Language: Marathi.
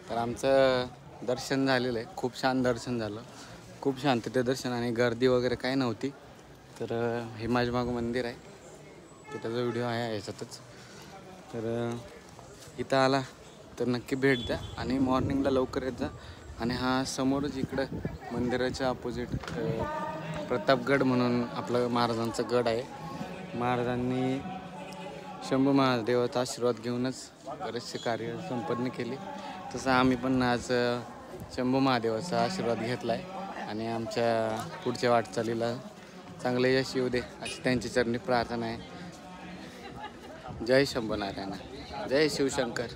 तर आमचं दर्शन झालेलं आहे, खूप छान दर्शन झालं, खूप शांततेत दर्शन आणि गर्दी वगैरे काही नव्हती. तर हे माझ्यामागं मंदिर आहे, त्याचा व्हिडिओ आहे याच्यातच. तर इथं आला तर नक्की भेट द्या आणि मॉर्निंगला लवकर येत जा. आणि हा समोरच इकडं मंदिराच्या अपोजिट प्रतापगड म्हणून आपलं महाराजांचा गड आहे. महाराजांनी शंभू महादेवाचा आशीर्वाद घेऊनच बरेचसे कार्य संपन्न केले. तसं आम्ही पण आज शंभू महादेवाचा आशीर्वाद घेतला आहे आणि आमच्या पुढच्या वाटचालीला चांगलं यश येऊ दे अशी त्यांची चरणी प्रार्थना आहे. जय शंभू नारायण, जय शिवशंकर.